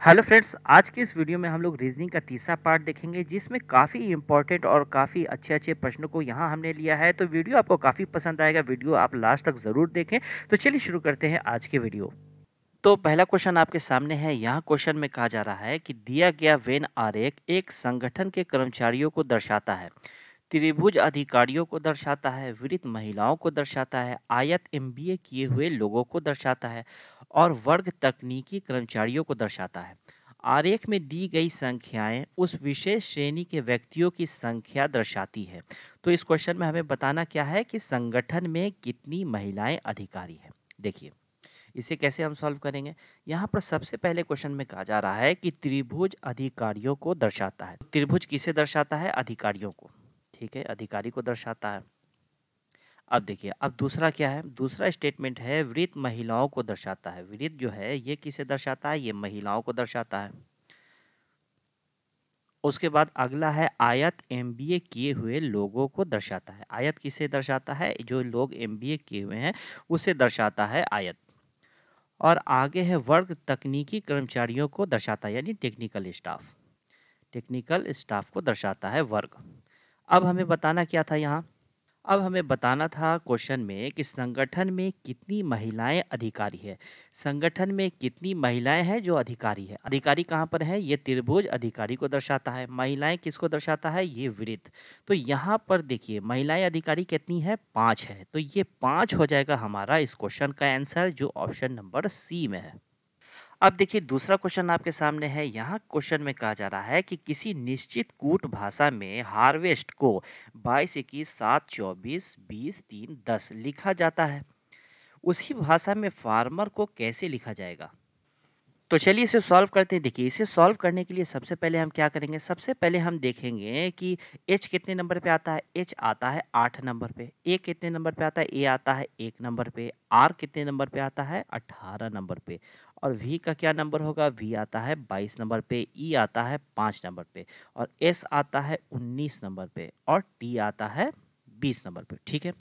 Hello friends, आज के इस वीडियो में हम लोग रीजनिंग का तीसरा पार्ट देखेंगे जिसमें काफ़ी इंपॉर्टेंट और काफ़ी अच्छे-अच्छे प्रश्नों को यहाँ हमने लिया है। तो वीडियो आपको काफ़ी पसंद आएगा, वीडियो आप लास्ट तक ज़रूर देखें। तो चलिए शुरू करते हैं आज के वीडियो। तो पहला क्वेश्चन आपके सामने है। यहाँ क्वेश्चन में कहा जा रहा है कि दिया गया वेन आरेख एक संगठन के कर्मचारियों को दर्शाता है, त्रिभुज अधिकारियों को दर्शाता है, वृत्त महिलाओं को दर्शाता है, आयत एमबीए किए हुए लोगों को दर्शाता है और वर्ग तकनीकी कर्मचारियों को दर्शाता है। आरेख में दी गई संख्याएं उस विशेष श्रेणी के व्यक्तियों की संख्या दर्शाती है। तो इस क्वेश्चन में हमें बताना क्या है कि संगठन में कितनी महिलाएं अधिकारी हैं। देखिए, इसे कैसे हम सॉल्व करेंगे। यहाँ पर सबसे पहले क्वेश्चन में कहा जा रहा है कि त्रिभुज अधिकारियों को दर्शाता है। त्रिभुज किसे दर्शाता है? अधिकारियों को। ठीक है, अधिकारी को दर्शाता है। अब देखिए, अब दूसरा क्या है? दूसरा स्टेटमेंट है वृत्त महिलाओं को दर्शाता है। वृत्त जो है ये किसे दर्शाता है? ये महिलाओं को दर्शाता है। उसके बाद अगला है आयत एमबीए किए हुए लोगों को दर्शाता है। आयत किसे दर्शाता है? जो लोग एमबीए किए हुए हैं उसे दर्शाता है आयत। और आगे है वर्ग तकनीकी कर्मचारियों को दर्शाता है, यानी टेक्निकल स्टाफ। टेक्निकल स्टाफ को दर्शाता है वर्ग। अब हमें बताना क्या था यहाँ? अब हमें बताना था क्वेश्चन में कि संगठन में कितनी महिलाएं अधिकारी है। संगठन में कितनी महिलाएं हैं जो अधिकारी है। अधिकारी कहाँ पर है? ये त्रिभुज अधिकारी को दर्शाता है। महिलाएं किसको दर्शाता है? ये वृत्त। तो यहाँ पर देखिए, महिलाएं अधिकारी कितनी है? 5 है। तो ये 5 हो जाएगा हमारा इस क्वेश्चन का आंसर, जो ऑप्शन नंबर सी में है। अब देखिए, दूसरा क्वेश्चन आपके सामने है। यहाँ क्वेश्चन में कहा जा रहा है कि किसी निश्चित कूट भाषा में हार्वेस्ट को 22, 21, 7, 24, 20, 3, 10 लिखा जाता है। उसी भाषा में फार्मर को कैसे लिखा जाएगा? तो चलिए इसे सॉल्व करते हैं। देखिए, इसे सॉल्व करने के लिए सबसे पहले हम क्या करेंगे? सबसे पहले हम देखेंगे कि एच कितने नंबर पे आता है। एच आता है 8 नंबर पे। ए कितने नंबर पे आता है? ए आता है 1 नंबर पे। आर कितने नंबर पे आता है? 18 नंबर पे। और वी का क्या नंबर होगा? वी आता है 22 नंबर पे। ई आता है 5 नंबर पे। और एस आता है 19 नंबर पे। और टी आता है 20 नंबर पे। ठीक है,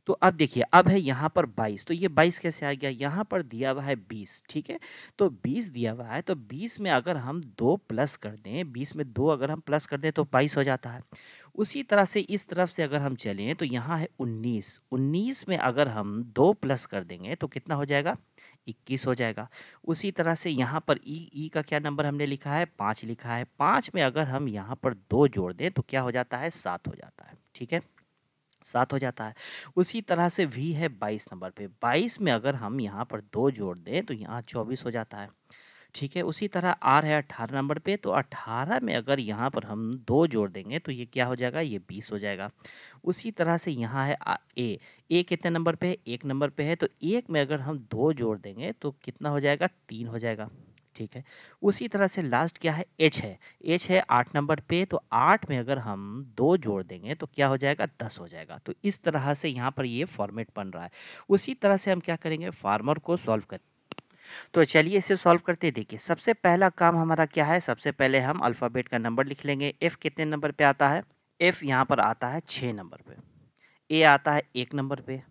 तो अब देखिए, अब है यहाँ पर 22। तो ये 22 कैसे आ गया? यहाँ पर दिया हुआ है 20। ठीक है, तो 20 दिया हुआ है, तो 20 में अगर हम 2 प्लस कर दें, 20 में 2 अगर हम प्लस कर दें तो 22 हो जाता है। उसी तरह से इस तरफ से अगर हम चलें तो यहाँ है 19। 19 में अगर हम 2 प्लस कर देंगे तो कितना हो जाएगा? 21 हो जाएगा। उसी तरह से यहाँ पर ई का क्या नंबर हमने लिखा है? 5 लिखा है। 5 में अगर हम यहाँ पर 2 जोड़ दें तो क्या हो जाता है? 7 हो जाता है। ठीक है, 7 हो जाता है। उसी तरह से वी है 22 नंबर पे। 22 में अगर हम यहाँ पर 2 जोड़ दें तो यहाँ 24 हो जाता है। ठीक है, उसी तरह आर है 18 नंबर पे। तो 18 में अगर यहाँ पर हम 2 जोड़ देंगे तो ये क्या हो जाएगा? ये 20 हो जाएगा। उसी तरह से यहाँ है ए। ए कितने नंबर पे है? 1 नंबर पे है। तो 1 में अगर हम 2 जोड़ देंगे तो कितना हो जाएगा? 3 हो जाएगा। ठीक है, उसी तरह से लास्ट क्या है? एच है। एच है 8 नंबर पे। तो 8 में अगर हम 2 जोड़ देंगे तो क्या हो जाएगा? 10 हो जाएगा। तो इस तरह से यहाँ पर ये फॉर्मेट बन रहा है। उसी तरह से हम क्या करेंगे? फार्मर को सॉल्व करें। तो चलिए इसे सॉल्व करते हैं। देखिए, सबसे पहला काम हमारा क्या है? सबसे पहले हम अल्फ़ाबेट का नंबर लिख लेंगे। एफ कितने नंबर पे आता है? एफ यहाँ पर आता है 6 नंबर पे। ए आता है 1 नंबर पे।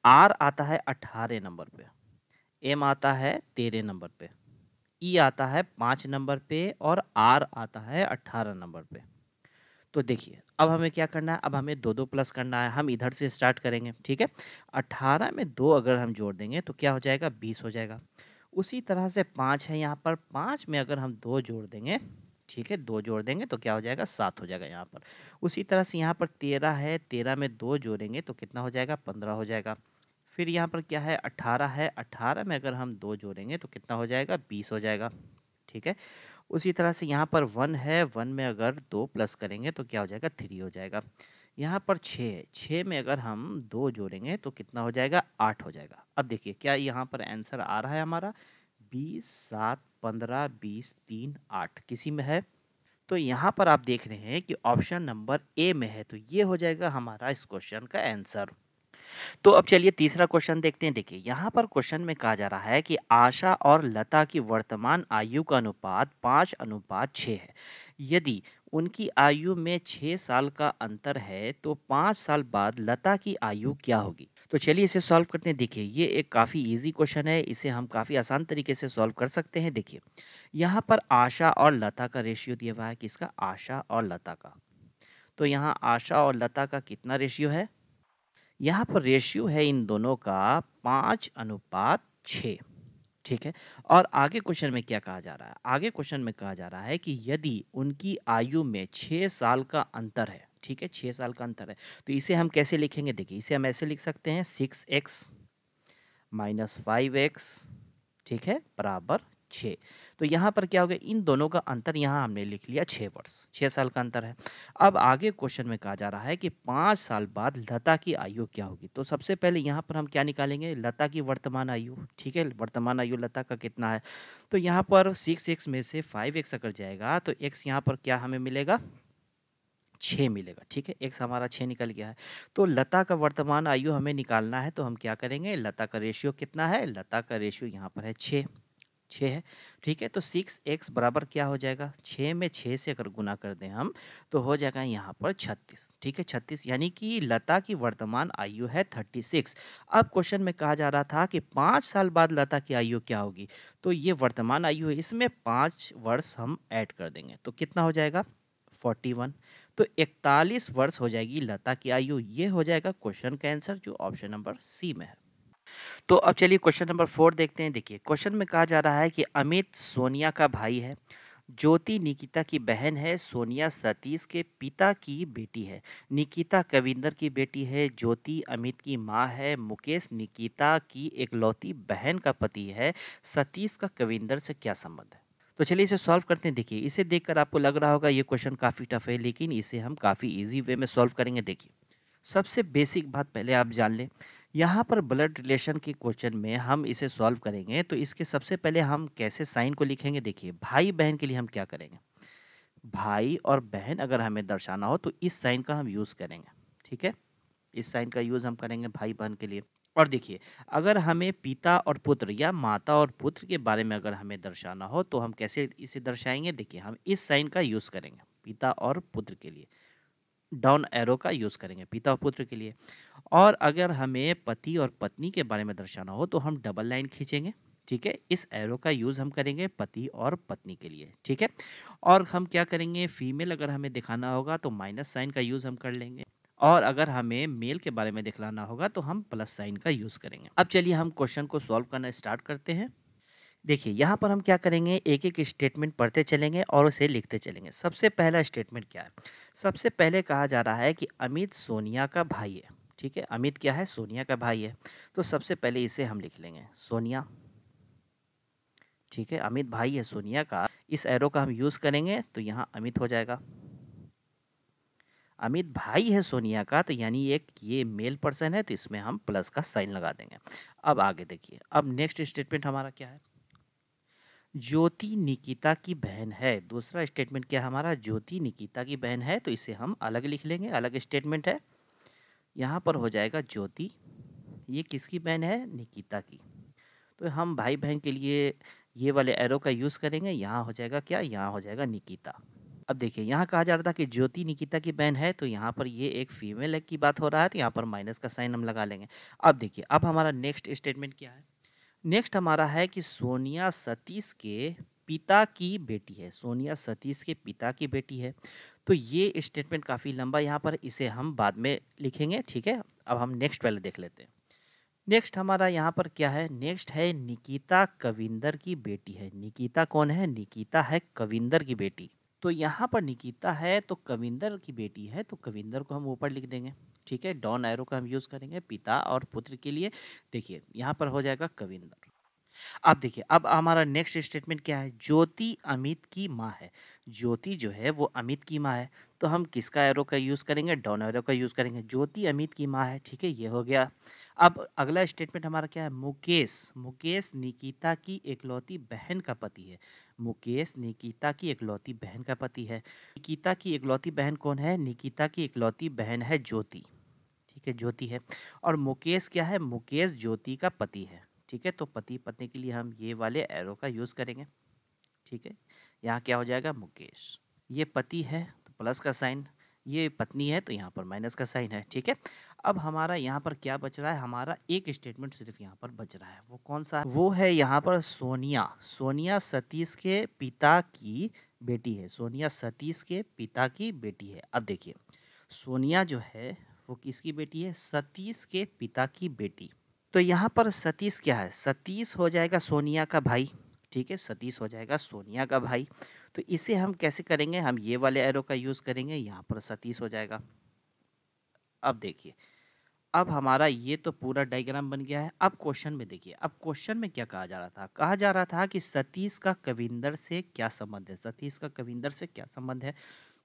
आर आता है 18 नंबर पे। एम आता है 13 नंबर पे। ई आता है 5 नंबर पे। और आर आता है 18 नंबर पे। तो देखिए, अब हमें क्या करना है? अब हमें दो दो प्लस करना है। हम इधर से स्टार्ट करेंगे। ठीक है, 18 में 2 अगर हम जोड़ देंगे तो क्या हो जाएगा? 20 हो जाएगा। उसी तरह से 5 है यहाँ पर। 5 में अगर हम 2 जोड़ देंगे, ठीक है, 2 जोड़ देंगे तो क्या हो जाएगा? 7 हो जाएगा यहाँ पर। उसी तरह से यहाँ पर 13 है। 13 में 2 जोड़ेंगे तो कितना हो जाएगा? 15 हो जाएगा। फिर यहाँ पर क्या है? 18 है। 18 में अगर हम 2 जोड़ेंगे तो कितना हो जाएगा? 20 हो जाएगा। ठीक है, उसी तरह से यहाँ पर 1 है। 1 में अगर 2 प्लस करेंगे तो क्या हो जाएगा? 3 हो जाएगा। यहाँ पर 6 है। 6 में अगर हम 2 जोड़ेंगे तो कितना हो जाएगा? 8 हो जाएगा। अब देखिए, क्या यहाँ पर आंसर आ रहा है हमारा? 20, 7, 15, 20, 3, 8 किसी में है? तो यहाँ पर आप देख रहे हैं कि ऑप्शन नंबर ए में है। तो ये हो जाएगा हमारा इस क्वेश्चन का आंसर। तो अब चलिए तीसरा क्वेश्चन देखते हैं। देखिए, यहाँ पर क्वेश्चन में कहा जा रहा है कि आशा और लता की वर्तमान आयु का अनुपात 5:6 है। यदि उनकी आयु में 6 साल का अंतर है तो 5 साल बाद लता की आयु क्या होगी? तो चलिए इसे सॉल्व करते हैं। देखिए ये एक काफ़ी ईज़ी क्वेश्चन है, इसे हम काफ़ी आसान तरीके से सॉल्व कर सकते हैं। देखिए, यहाँ पर आशा और लता का रेशियो दिया हुआ है, किसका? आशा और लता का। तो यहाँ आशा और लता का कितना रेशियो है? यहाँ पर रेशियो है इन दोनों का 5:6, ठीक है? और आगे क्वेश्चन में क्या कहा जा रहा है? आगे क्वेश्चन में कहा जा रहा है कि यदि उनकी आयु में 6 साल का अंतर है, ठीक है? 6 साल का अंतर है, तो इसे हम कैसे लिखेंगे? देखिए, इसे हम ऐसे लिख सकते हैं 6x माइनस 5x, ठीक है, बराबर 6। तो यहाँ पर क्या हो गया? इन दोनों का अंतर यहाँ हमने लिख लिया 6 वर्ष, 6 साल का अंतर है। अब आगे क्वेश्चन में कहा जा रहा है कि 5 साल बाद लता की आयु क्या होगी? तो सबसे पहले यहाँ पर हम क्या निकालेंगे? लता की वर्तमान आयु, ठीक है? वर्तमान आयु लता का कितना है? तो यहाँ पर 6x में से 5x अगर जाएगा तो x यहाँ पर क्या हमें मिलेगा? 6 मिलेगा, ठीक है? x हमारा 6 निकल गया है। तो लता का वर्तमान आयु हमें निकालना है, तो हम क्या करेंगे? लता का रेशियो कितना है? लता का रेशियो यहाँ पर है 6, 6 है, ठीक है? तो 6x बराबर क्या हो जाएगा? 6 में 6 से अगर गुना कर दें हम, तो हो जाएगा यहाँ पर 36, ठीक है? 36 यानी कि लता की वर्तमान आयु है 36। अब क्वेश्चन में कहा जा रहा था कि 5 साल बाद लता की आयु क्या होगी? तो ये वर्तमान आयु है, इसमें 5 वर्ष हम ऐड कर देंगे, तो कितना हो जाएगा? 41। तो 41 वर्ष हो जाएगी लता की आयु। ये हो जाएगा क्वेश्चन का आंसर, जो ऑप्शन नंबर सी में है। तो अब चलिए क्वेश्चन नंबर 4 देखते हैं। देखिए क्वेश्चन में कहा जा रहा है कि अमित सोनिया का भाई है, ज्योति निकिता की बहन है, सोनिया सतीश के पिता की बेटी है, निकिता कविंदर की बेटी है, ज्योति अमित की माँ है, मुकेश निकिता की एकलौती बहन का पति है, सतीश का कविंदर से क्या संबंध है? तो चलिए इसे सॉल्व करते हैं। देखिए इसे देखकर आपको लग रहा होगा ये क्वेश्चन काफ़ी टफ है, लेकिन इसे हम काफ़ी इजी वे में सॉल्व करेंगे। देखिए सबसे बेसिक बात पहले आप जान लें, यहाँ पर ब्लड रिलेशन के क्वेश्चन में हम इसे सॉल्व करेंगे तो इसके सबसे पहले हम कैसे साइन को लिखेंगे? देखिए भाई बहन के लिए हम क्या करेंगे? भाई और बहन अगर हमें दर्शाना हो तो इस साइन का हम यूज़ करेंगे, ठीक है? इस साइन का यूज़ हम करेंगे भाई बहन के लिए। और देखिए अगर हमें पिता और पुत्र या माता और पुत्र के बारे में अगर हमें दर्शाना हो तो हम कैसे इसे दर्शाएंगे? देखिए हम इस साइन का यूज़ करेंगे पिता और पुत्र के लिए, डाउन एरो का यूज़ करेंगे पिता और पुत्र के लिए। और अगर हमें पति और पत्नी के बारे में दर्शाना हो तो हम डबल लाइन खींचेंगे, ठीक है? इस एरो का यूज़ हम करेंगे पति और पत्नी के लिए, ठीक है? और हम क्या करेंगे? फीमेल अगर हमें दिखाना होगा तो माइनस साइन का यूज़ हम कर लेंगे, और अगर हमें मेल के बारे में दिखलाना होगा तो हम प्लस साइन का यूज़ करेंगे। अब चलिए हम क्वेश्चन को सॉल्व करना स्टार्ट करते हैं। देखिए यहाँ पर हम क्या करेंगे? एक-एक स्टेटमेंट पढ़ते चलेंगे और उसे लिखते चलेंगे। सबसे पहला स्टेटमेंट क्या है? सबसे पहले कहा जा रहा है कि अमित सोनिया का भाई है, ठीक है? अमित क्या है? सोनिया का भाई है। तो सबसे पहले इसे हम लिख लेंगे सोनिया, ठीक है? अमित भाई है सोनिया का, इस एरो का हम यूज़ करेंगे तो यहाँ अमित हो जाएगा। अमित भाई है सोनिया का, तो यानी एक ये मेल पर्सन है, तो इसमें हम प्लस का साइन लगा देंगे। अब आगे देखिए, अब नेक्स्ट स्टेटमेंट हमारा क्या है? ज्योति निकिता की बहन है। दूसरा स्टेटमेंट क्या है हमारा? ज्योति निकिता की बहन है, तो इसे हम अलग लिख लेंगे, अलग स्टेटमेंट है। यहाँ पर हो जाएगा ज्योति, ये किसकी बहन है? निकिता की। तो हम भाई बहन के लिए ये वाले एरो का यूज़ करेंगे, यहाँ हो जाएगा क्या? यहाँ हो जाएगा निकिता। अब देखिए यहाँ कहा जा रहा था कि ज्योति निकिता की बहन है, तो यहाँ पर ये एक फीमेल की बात हो रहा है, तो यहाँ पर माइनस का साइन हम लगा लेंगे। अब देखिए अब हमारा नेक्स्ट स्टेटमेंट क्या है? नेक्स्ट हमारा है कि सोनिया सतीश के पिता की बेटी है। सोनिया सतीश के पिता की बेटी है। तो ये स्टेटमेंट काफ़ी लंबा यहाँ पर, इसे हम बाद में लिखेंगे, ठीक है? अब हम नेक्स्ट पहले देख लेते हैं। नेक्स्ट हमारा यहाँ पर क्या है? नेक्स्ट है निकिता कविंदर की बेटी है। निकिता कौन है? निकिता है कविंदर की बेटी। तो यहाँ पर निकिता है तो कविंदर की बेटी है, तो कविंदर को हम ऊपर लिख देंगे, ठीक है? डाउन एरो का हम यूज़ करेंगे पिता और पुत्र के लिए। देखिए यहाँ पर हो जाएगा कविंदर। अब देखिए अब हमारा नेक्स्ट स्टेटमेंट क्या है? ज्योति अमित की माँ है। ज्योति जो है वो अमित की माँ है, तो हम किसका एरो का यूज़ करेंगे? डाउन एरो का यूज़ करेंगे। ज्योति अमित की माँ है, ठीक है? ये हो गया। अब अगला स्टेटमेंट हमारा क्या है? मुकेश, मुकेश निकिता की एकलौती बहन का पति है। मुकेश निकिता की एकलौती बहन का पति है। निकिता की एकलौती बहन कौन है? निकिता की एकलौती बहन है ज्योति, ठीक है? ज्योति है। और मुकेश क्या है? मुकेश ज्योति का पति है, ठीक है? तो पति पत्नी के लिए हम ये वाले एरो का यूज़ करेंगे, ठीक है? यहाँ क्या हो जाएगा? मुकेश। ये पति है तो प्लस का साइन, ये पत्नी है तो यहाँ पर माइनस का साइन है, ठीक है। अब हमारा यहाँ पर क्या बच रहा है, हमारा एक स्टेटमेंट सिर्फ यहाँ पर बच रहा है, वो कौन सा है? वो है यहाँ पर सोनिया। सोनिया सतीश के पिता की बेटी है। सोनिया सतीश के पिता की बेटी है। अब देखिए, सोनिया जो है वो किसकी बेटी है? सतीश के पिता की बेटी। तो यहाँ पर सतीश क्या है? सतीश हो जाएगा सोनिया का भाई, ठीक है, सतीश हो जाएगा सोनिया का भाई। तो इसे हम कैसे करेंगे? हम ये वाले एरो का यूज़ करेंगे, यहाँ पर सतीश हो जाएगा। अब देखिए, अब हमारा ये तो पूरा डायग्राम बन गया है। अब क्वेश्चन में देखिए, अब क्वेश्चन में क्या कहा जा रहा था? कहा जा रहा था कि सतीश का कविंदर से क्या संबंध है? सतीश का कविंदर से क्या संबंध है?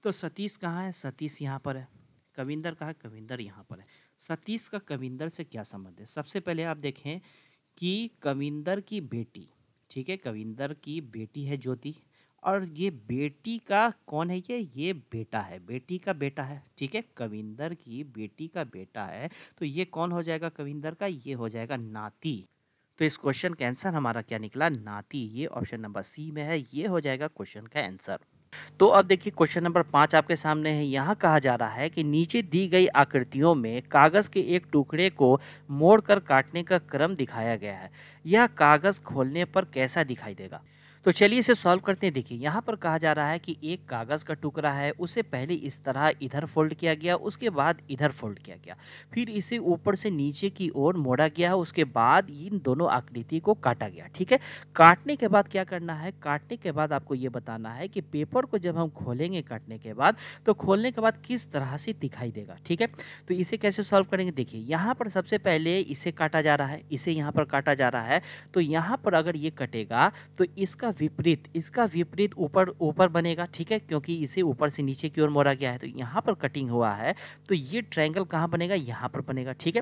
तो सतीश कहाँ है? सतीश यहाँ पर है। कविंदर कहाँ है? कविंदर यहाँ पर है। सतीश का कविंदर से क्या संबंध है? सबसे पहले आप देखें कि कविंदर की बेटी, ठीक है, कविंदर की बेटी है ज्योति, और ये बेटी का कौन है? ये बेटा है, बेटी का बेटा है, ठीक है, कविंदर की बेटी का बेटा है। तो ये कौन हो जाएगा कविंदर का? ये हो जाएगा नाती। तो इस क्वेश्चन का आंसर हमारा क्या निकला? नाती। ये ऑप्शन नंबर सी में है, ये हो जाएगा क्वेश्चन का आंसर। तो अब देखिए क्वेश्चन नंबर 5 आपके सामने है। यहाँ कहा जा रहा है कि नीचे दी गई आकृतियों में कागज के एक टुकड़े को मोड़कर काटने का क्रम दिखाया गया है। यह कागज खोलने पर कैसा दिखाई देगा? तो चलिए इसे सॉल्व करते हैं। देखिए यहाँ पर कहा जा रहा है कि एक कागज़ का टुकड़ा है, उसे पहले इस तरह इधर फोल्ड किया गया, उसके बाद इधर फोल्ड किया गया, फिर इसे ऊपर से नीचे की ओर मोड़ा गया, उसके बाद इन दोनों आकृति को काटा गया, ठीक है। काटने के बाद क्या करना है? काटने के बाद आपको ये बताना है कि पेपर को जब हम खोलेंगे काटने के बाद, तो खोलने के बाद किस तरह से दिखाई देगा, ठीक है। तो इसे कैसे सॉल्व करेंगे? देखिए यहाँ पर सबसे पहले इसे काटा जा रहा है, इसे यहाँ पर काटा जा रहा है। तो यहाँ पर अगर ये कटेगा तो इसका विपरीत ऊपर ऊपर बनेगा, ठीक है, क्योंकि इसे ऊपर से नीचे की ओर मोड़ा गया है। तो यहाँ पर कटिंग हुआ है, तो ये ट्रायंगल कहाँ बनेगा? यहाँ पर बनेगा, ठीक है।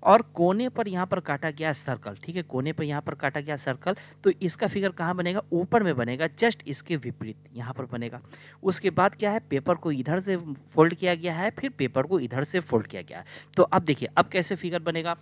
और कोने पर यहाँ पर काटा गया सर्कल, ठीक है, कोने पर यहाँ पर काटा गया सर्कल, तो इसका फिगर कहाँ बनेगा? ऊपर में बनेगा, जस्ट इसके विपरीत यहाँ पर बनेगा। उसके बाद क्या है? पेपर को इधर से फोल्ड किया गया है, फिर पेपर को इधर से फोल्ड किया गया है। तो अब देखिए अब कैसे फिगर बनेगा?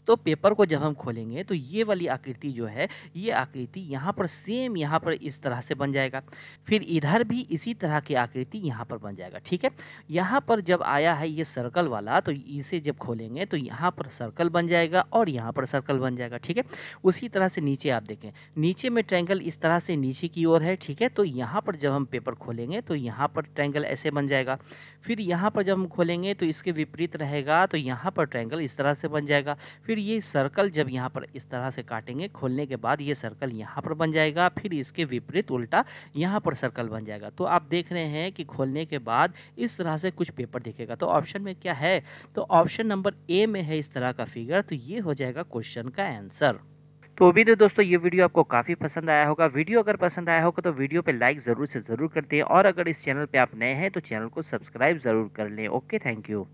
तो पेपर को जब हम खोलेंगे तो ये वाली आकृति जो है, ये आकृति यहाँ पर सेम यहाँ पर इस तरह से बन जाएगा, फिर इधर भी इसी तरह की आकृति यहाँ पर बन जाएगा, ठीक है। यहाँ पर जब आया है ये सर्कल वाला, तो इसे जब खोलेंगे तो यहाँ पर सर्कल बन जाएगा और यहाँ पर सर्कल बन जाएगा, ठीक है। उसी तरह से नीचे आप देखें, नीचे में ट्रायंगल इस तरह से नीचे की ओर है, ठीक है। तो यहाँ पर जब हम पेपर खोलेंगे तो यहाँ पर ट्रायंगल ऐसे बन जाएगा, फिर यहाँ पर जब हम खोलेंगे तो इसके विपरीत रहेगा, तो यहाँ पर ट्रायंगल इस तरह से बन जाएगा। फिर ये सर्कल जब यहाँ पर इस तरह से काटेंगे, खोलने के बाद ये सर्कल यहाँ पर बन जाएगा, फिर इसके विपरीत उल्टा यहाँ पर सर्कल बन जाएगा। तो आप देख रहे हैं कि खोलने के बाद इस तरह से कुछ पेपर दिखेगा। तो ऑप्शन में क्या है? तो ऑप्शन नंबर ए में है इस तरह का फिगर। तो ये हो जाएगा क्वेश्चन का आंसर। तो उम्मीद है दोस्तों ये वीडियो आपको काफ़ी पसंद आया होगा। वीडियो अगर पसंद आया होगा तो वीडियो पे लाइक ज़रूर से ज़रूर कर दें, और अगर इस चैनल पे आप नए हैं तो चैनल को सब्सक्राइब ज़रूर कर लें। Okay, thank you.